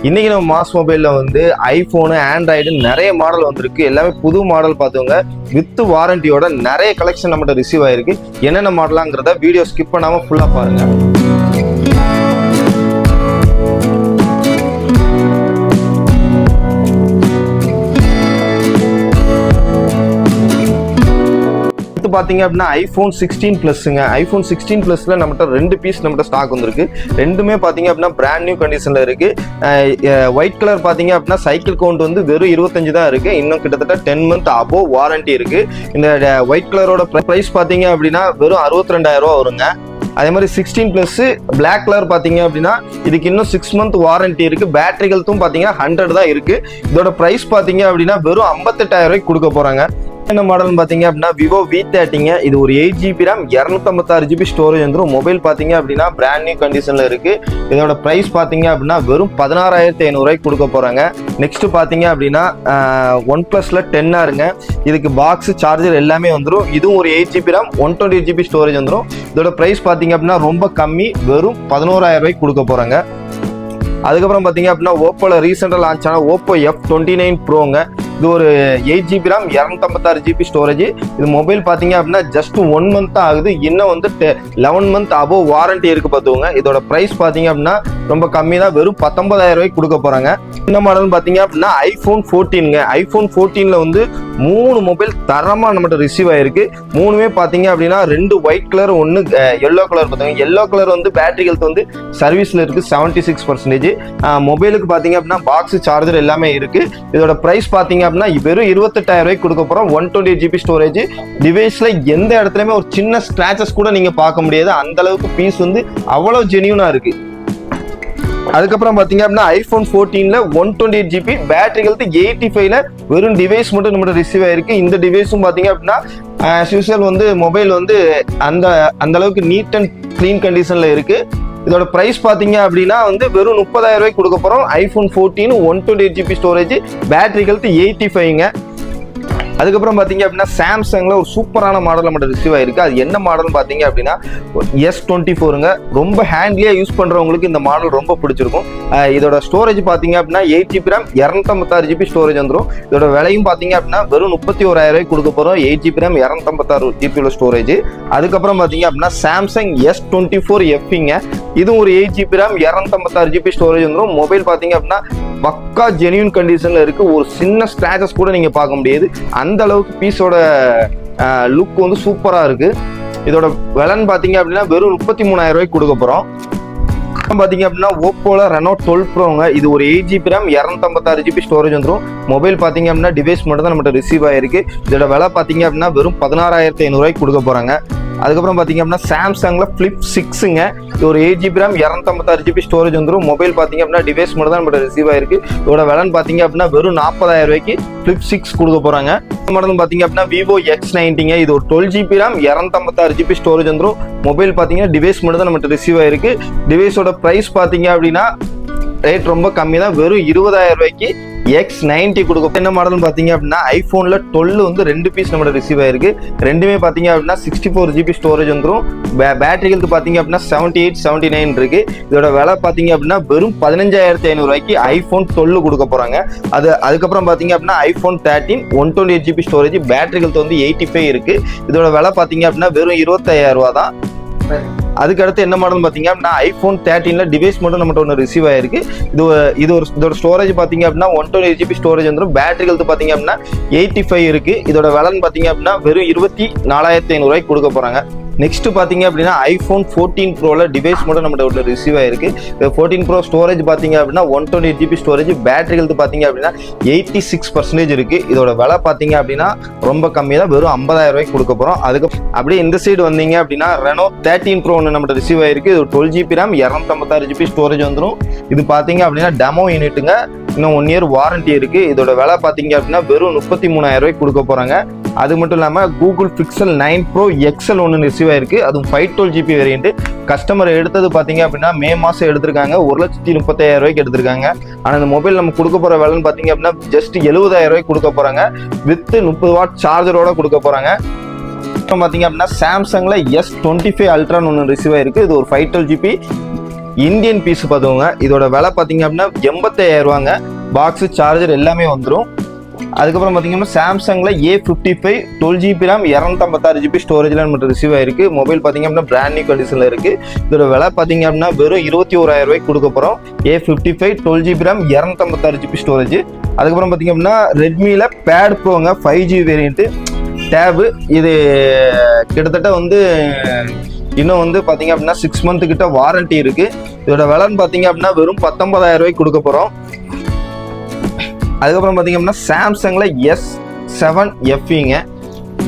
இன்னைக்கு நம்ம மாஸ் மொபைல்ல வந்து ஐபோனு ஆண்ட்ராய்டு நிறைய மாடல் வந்திருக்கு. எல்லாமே புது மாடல் பார்த்துங்க. வித் வாரண்டியோட நிறைய கலெக்ஷன் நம்மகிட்ட ரிசீவ் ஆயிருக்கு. என்னென்ன மாடலாங்கிறத வீடியோ ஸ்கிப் பண்ணாம ஃபுல்லா பாருங்க. பாத்தீங்க அப்படின்னா ஐபோன் 16 பிளஸ்ங்க. ஐபோன் 16 பிளஸ்ல நம்மகிட்ட 2 பீஸ் நம்மகிட்ட ஸ்டாக் வந்திருக்கு. ரெண்டுமே பாத்தீங்க அப்படின்னா பிராண்ட் நியூ கண்டிஷன்ல இருக்கு. ஒயிட் கலர் பாத்தீங்க அப்படின்னா சைக்கிள் கவுண்ட் வந்து வெறும் 25 தான் இருக்கு. இன்னும் கிட்டத்தட்ட 10 மந்த் அபோவ் வாரண்டி இருக்கு. இந்த ஒயிட் கலரோட பிரைஸ் பாத்தீங்க அப்படின்னா வெறும் 62,000 ரூபா வருங்க. அதே மாதிரி 16 பிளஸ் பிளாக் கலர் பாத்தீங்க அப்படின்னா இதுக்கு இன்னும் 6 மந்த் வாரண்டி இருக்கு. பேட்டரி ஹெல்த்தும் பாத்தீங்கன்னா 100 தான் இருக்கு. இதோட பிரைஸ் பாத்தீங்க அப்படின்னா வெறும் 58,000 ரூபாய்க்கு கொடுக்க போறாங்க. என்ன மாடல் பாத்தீங்க அப்படின்னா விவோ V30ங்க. இது ஒரு 8GB RAM 256GB ஸ்டோரேஜ் வந்துடும். மொபைல் பாத்தீங்க அப்படின்னா பிராண்ட் நியூ கண்டிஷன்ல இருக்கு. இதோட பிரைஸ் பாத்தீங்க அப்படின்னா வெறும் 16,500 ரூபாய்க்கு கொடுக்க போறாங்க. நெக்ஸ்ட் பாத்தீங்க அப்படின்னா ஒன் பிளஸ்ல 10Rங்க. இதுக்கு பாக்ஸ் சார்ஜர் எல்லாமே வந்துடும். இதுவும் ஒரு 8GB RAM 128GB ஸ்டோரேஜ் வந்துடும். இதோட பிரைஸ் பாத்தீங்க அப்படின்னா ரொம்ப கம்மி, வெறும் 11,000 ரூபாய்க்கு கொடுக்க போறாங்க. அதுக்கப்புறம் பாத்தீங்க அப்படின்னா ஓப்போல ரீசெண்டா லான்ச் ஆன ஓப்போ F29 ப்ரோங்க. இது ஒரு 8GB RAM 256GB ஸ்டோரேஜ். இது மொபைல் பாத்தீங்க அப்படின்னா ஜஸ்ட் 1 மந்த் தான் ஆகுது. இன்னும் வந்து 11 மந்த் அபோவ் வாரண்டி இருக்கு பார்த்துக்கோங்க. இதோட பிரைஸ் பாத்தீங்க அப்படின்னா ரொம்ப கம்மி தான், வெறும் 19,000 ரூபாய்க்கு கொடுக்க போறாங்க. இந்த மாடல் பாத்தீங்க அப்படின்னா ஐபோன் 14ங்க. ஐபோன் 14ல வந்து 3 மொபைல் தரமா நம்மகிட்ட ரிசீவ் ஆயிருக்கு. 3மே பாத்தீங்க அப்படின்னா 2 ஒயிட் கலர், 1 எல்லோ கலர் பார்த்துங்க. எல்லோ கலர் வந்து பேட்டரி ஹெல்த் வந்து சர்வீஸ்ல இருக்கு 76%. மொபைலுக்கு பாத்தீங்க அப்படின்னா பாக்ஸ் சார்ஜர் எல்லாமே இருக்கு. இதோட பிரைஸ் பாத்தீங்க அப்படின்னா வெறும் 28,000 ரூபாய்க்கு கொடுக்க போறோம். 128GB storage. டிவைஸ்ல எந்த இடத்துலயுமே ஒரு சின்ன ஸ்கிராச்சஸ் கூட நீங்க பார்க்க முடியாது. அந்த அளவுக்கு பீஸ் வந்து அவ்வளவு ஜெனியூனா இருக்கு. அதுக்கப்புறம் பாத்தீங்க அப்படின்னா ஐபோன் 14ல 128GB பேட்டரி ஹெல்த் 85ல வெறும் டிவைஸ் மட்டும் நம்ம ரிசீவ் ஆயிருக்கு. இந்த டிவைஸும் பாத்தீங்க அப்படின்னா as usual வந்து மொபைல் வந்து அந்த அளவுக்கு நீட் அண்ட் கிளீன் கண்டிஷன்ல இருக்கு. இதோட பிரைஸ் பாத்தீங்க அப்படின்னா வந்து வெறும் 30,000 ரூபாய்க்கு கொடுக்க போறோம். IPhone 14 128GB storage, battery health 85ங்க. அதுக்கப்புறம் பாத்தீங்க அப்படின்னா சாம்சங்ல ஒரு சூப்பரான மாடல் நம்ம ரிசீவ் ஆயிருக்கு. அது என்ன மாடல் பாத்தீங்க அப்படின்னா S24ங்க. ரொம்ப ஹேண்ட்லியா யூஸ் பண்றவங்களுக்கு இந்த மாடல் ரொம்ப பிடிச்சிருக்கும். இதோட ஸ்டோரேஜ் பாத்தீங்க அப்படின்னா 8GB RAM 256GB ஸ்டோரேஜ் வந்துடும். இதோட விலையும் பாத்தீங்க அப்படின்னா வெறும் 31,000 ரூபாய்க்கு கொடுக்க போறோம். 8GB RAM 256GB உள்ள ஸ்டோரேஜ். அதுக்கப்புறம் பாத்தீங்க அப்படின்னா சாம்சங் S24 FEங்க. இதுவும் ஒரு 8GB RAM 256GB ஸ்டோரேஜ் வந்துடும். மொபைல் பாத்தீங்க அப்படின்னா பக்கா ஜெனியூன் கண்டிஷன்ல இருக்கு. ஒரு சின்ன ஸ்கிராச்சஸ் கூட நீங்க பார்க்க முடியாது. அந்த அளவுக்கு பீஸோட லுக் வந்து சூப்பரா இருக்கு. இதோட விலைன்னு பாத்தீங்க அப்படின்னா வெறும் 33,000 ரூபாய்க்கு கொடுக்க போறோம். பாத்தீங்க அப்படின்னா ஓப்போல ரெனோ 12 ப்ரோங்க. இது ஒரு 8GB RAM 256GB ஸ்டோரேஜ் வந்துடும். மொபைல் பாத்தீங்க அப்படின்னா டிவைஸ் மட்டும் தான் நம்மகிட்ட ரிசீவ் ஆயிருக்கு. இதோட விலை பாத்தீங்க அப்படின்னா வெறும் 16,500 ரூபாய்க்கு கொடுக்க போறாங்க. அதுக்கப்புறம் பாத்தீங்க அப்படின்னா சாம்சங்ல Flip 6ங்க. இது ஒரு 8GB RAM 256GB ஸ்டோரேஜ் வந்துடும். மொபைல் பாத்தீங்க அப்படின்னா டிவைஸ் மட்டும் தான் நம்மகிட்ட ரிசீவ் ஆயிருக்கு. இதோட விலைன்னு பாத்தீங்க அப்படின்னா வெறும் 40,000 ரூபாய்க்கு Flip 6 கொடுக்க போறாங்க. மாடல் பாத்தீங்க அப்படின்னா விவோ X90ங்க. இது ஒரு 12GB RAM 256GB ஸ்டோரேஜ் வந்துடும். மொபைல் பாத்தீங்கன்னா டிவைஸ் மட்டும் தான் நம்மகிட்ட ரிசீவ் ஆயிருக்கு. டிவைஸோட பிரைஸ் பாத்தீங்க அப்படின்னா ரேட் ரொம்ப கம்மி தான், வெறும் 20,000 ரூபாய்க்கு X90 கொடுக்க. என்ன மாடல் பாத்தீங்க அப்படின்னா ஐபோன்ல 12 வந்து 2 பீஸ் நம்மளோட ரிசீவ் ஆயிருக்கு. ரெண்டுமே பாத்தீங்க அப்படின்னா 64GB ஸ்டோரேஜ் வந்துடும். பேட்டரி ஹெல்த் பாத்தீங்க அப்படின்னா 78, 79 இருக்கு. இதோட விலை பாத்தீங்க அப்படின்னா வெறும் 15,500 ரூபாய்க்கு ஐபோன் 12 கொடுக்க போறாங்க. அதுக்கப்புறம் பாத்தீங்க அப்படின்னா iPhone 13 128GB storage, battery health வந்து 85 இருக்கு. இதோட விலை பாத்தீங்க அப்படின்னா வெறும் 25,000 ரூபா தான். அதுக்கு அடுத்து என்ன மாடல் பாத்தீங்க அப்படின்னா ஐபோன் 13ல டிவைஸ் மட்டும் நம்மகிட்ட ஒன்று ரிசீவ் ஆயிருக்கு. இதோட ஸ்டோரேஜ் பாத்தீங்க அப்படின்னா 128GB ஸ்டோரேஜ் வந்துடும். பேட்டரி ஹெல்த் பாத்தீங்க அப்படின்னா 85 இருக்கு. இதோட விலைன்னு பாத்தீங்க அப்படின்னா வெறும் 24,500 ரூபாய்க்கு கொடுக்க போறாங்க. நெக்ஸ்ட் பாத்தீங்க அப்படின்னா ஐபோன் 14 ப்ரோல டிவைஸ் மட்டும் நம்மகிட்ட ரிசீவ் ஆயிருக்கு. 14 ப்ரோ ஸ்டோரேஜ் பாத்தீங்க அப்படின்னா 128GB ஸ்டோரேஜ், பேட்டரி ஹெல்த் பாத்தீங்க அப்படின்னா 86% இருக்கு. இதோட விலை பாத்தீங்க அப்படின்னா ரொம்ப கம்மி தான், வெறும் 50,000 ரூபாய்க்கு கொடுக்க போறோம். அதுக்கு அப்படியே இந்த சைடு வந்தீங்க அப்படின்னா ரெனோ 13 ப்ரோ ஒன்று நம்மகிட்ட ரிசீவ் ஆயிருக்கு. இது 12GB RAM 256GB ஸ்டோரேஜ் வந்துடும். இது பாத்தீங்க அப்படின்னா டெமோ யூனிட்டுங்க. இன்னும் 1 இயர் வாரண்டி இருக்கு. இதோட விலை பாத்தீங்க அப்படின்னா வெறும் 33,000 ரூபாய்க்கு கொடுக்க போறாங்க. அது மட்டும் இல்லாம கூகுள் பிக்சல் 9 ப்ரோ XL ஒன்று ரிசீவ் ஆயிருக்கு. அதுவும் 512GB வேரியன்ட். கஸ்டமர் எடுத்தது பாத்தீங்க அப்படின்னா மே மாசம் எடுத்திருக்காங்க. 1,30,000 ரூபாய்க்கு எடுத்திருக்காங்க. ஆனா இந்த மொபைல் நம்ம கொடுக்க போற விலைன்னு பாத்தீங்க அப்படின்னா ஜஸ்ட் 70,000 ரூபாய்க்கு கொடுக்க போறாங்க. வித் 30 வாட் சார்ஜரோட கொடுக்க போறாங்க. பாத்தீங்க அப்படின்னா சாம்சங்ல S25 அல்ட்ரான்னு ஒன்று ரிசீவ் ஆயிருக்கு. இது ஒரு 512GB இந்தியன் பீஸ் பார்த்துக்கோங்க. இதோட விலை பார்த்தீங்க அப்படின்னா 85,000 ரூபாங்க. பாக்ஸு சார்ஜர் எல்லாமே வந்துடும். அதுக்கப்புறம் பார்த்தீங்கன்னா சாம்சங்கில் A55 12GB RAM 256GB ஸ்டோரேஜில் நமக்கு ரிசீவ் ஆயிருக்கு. மொபைல் பார்த்தீங்க அப்படின்னா பிராண்ட் நியூ கண்டிஷனில் இருக்குது. இதோட விலை பார்த்தீங்க அப்படின்னா வெறும் 21,000 ரூபாய்க்கு கொடுக்க போகிறோம். A55 12GB RAM 256GB storage. அதுக்கப்புறம் பார்த்தீங்க அப்படின்னா ரெட்மியில் பேட் ப்ரோங்க 5G வேரியண்ட்டு டேபு. இது கிட்டத்தட்ட வந்து இன்னும் வந்து பார்த்தீங்க அப்படின்னா 6 மந்த்து கிட்ட வாரண்ட்டி இருக்குது. இதோட விலைன்னு பார்த்தீங்க அப்படின்னா வெறும் 19,000 ரூபாய்க்கு கொடுக்க போகிறோம். அதுக்கப்புறம் பார்த்தீங்க அப்படின்னா சாம்சங்கில் S7 FEங்க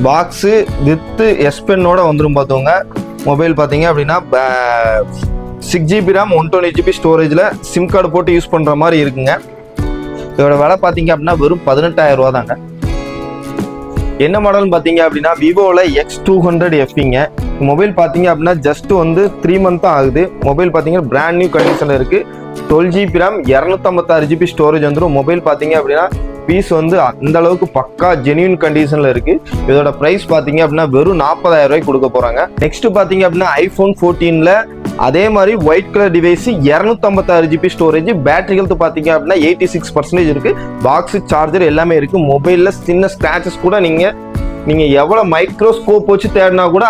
பாக்ஸு வித்து S பென்னோட வந்துடும் பார்த்துவோங்க. மொபைல் பார்த்தீங்க அப்படின்னா 6GB RAM 128GB ஸ்டோரேஜில் சிம் கார்டு போட்டு யூஸ் பண்ணுற மாதிரி இருக்குங்க. இதோட விலை பார்த்தீங்க அப்படின்னா வெறும் 18,000 ரூபா தாங்க. என்ன மாடல்னு பார்த்தீங்க அப்படின்னா விவோவில் X200 FEங்க. மொபைல் பார்த்தீங்க அப்படின்னா ஜஸ்ட் வந்து 3 மந்த் தான் ஆகுது. மொபைல் பார்த்தீங்கன்னா பிராண்ட் நியூ கண்டிஷனில் இருக்குது. 12GB RAM 256GB ஸ்டோரேஜ் வந்துடும். மொபைல் பார்த்தீங்க அப்படின்னா பீஸ் வந்து அந்த அளவுக்கு பக்கா ஜென்யூன் கண்டிஷனில் இருக்குது. இதோட ப்ரைஸ் பார்த்தீங்க அப்படின்னா வெறும் 40,000 ரூபாய்க்கு கொடுக்க போகிறாங்க. நெக்ஸ்ட் பார்த்தீங்க அப்படின்னா iPhone 14ல் அதே மாதிரி white colour device 256GB storage. Battery health பார்த்தீங்க அப்படின்னா 86% இருக்குது. பாக்ஸு சார்ஜர் எல்லாமே இருக்குது. மொபைலில் சின்ன ஸ்க்ராச்சஸ் கூட நீங்கள் எவ்வளோ மைக்ரோஸ்கோப் வச்சு தேடினா கூட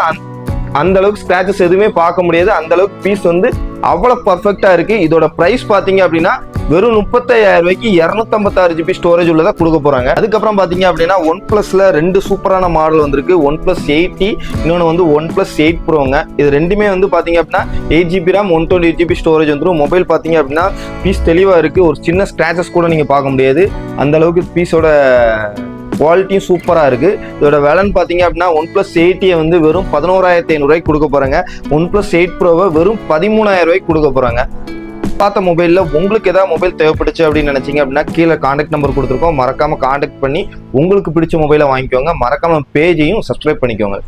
அந்த அளவுக்கு ஸ்க்ராச்சஸ் எதுவுமே பார்க்க முடியாது. அந்த அளவுக்கு பீஸ் வந்து அவ்வளோ பர்ஃபெக்டாக இருக்குது. இதோட ப்ரைஸ் பார்த்தீங்க அப்படின்னா வெறும் 35,000 ரூபாய்க்கு 256GB ஸ்டோரேஜ் உள்ளதாக கொடுக்க போகிறாங்க. அதுக்கப்புறம் பார்த்தீங்க அப்படின்னா OnePlusல 2 சூப்பரான மாடல் வந்திருக்கு. OnePlus 8T, இன்னொன்று வந்து OnePlus 8 Proங்க. இது ரெண்டுமே வந்து பார்த்தீங்க அப்படின்னா 8GB RAM 128GB ஸ்டோரேஜ் வந்துடும். மொபைல் பார்த்தீங்க அப்படின்னா பீஸ் தெளிவாக இருக்குது. ஒரு சின்ன ஸ்க்ராச்சஸ் கூட நீங்கள் பார்க்க முடியாது. அந்த அளவுக்கு பீஸோட குவாலிட்டியும் சூப்பராக இருக்குது. இதோட விலைன்னு பார்த்தீங்க அப்படின்னா OnePlus 8T வந்து வெறும் 11,500 ரூபாய்க்கு கொடுக்க போகிறாங்க. OnePlus 8 Proவை வெறும் 13,000 ரூபாய்க்கு கொடுக்க போகிறாங்க. பார்த்த மொபைலில் உங்களுக்கு ஏதாவது மொபைல் தேவைப்படுச்சு அப்படின்னு நினச்சிங்க அப்படின்னா கீழே கான்டாக்ட் நம்பர் கொடுத்துருக்கோம். மறக்காமல் கான்டாக்ட் பண்ணி உங்களுக்கு பிடிச்ச மொபைலை வாங்கிக்கோங்க. மறக்காமல் பேஜையும் சப்ஸ்கிரைப் பண்ணிக்கோங்க.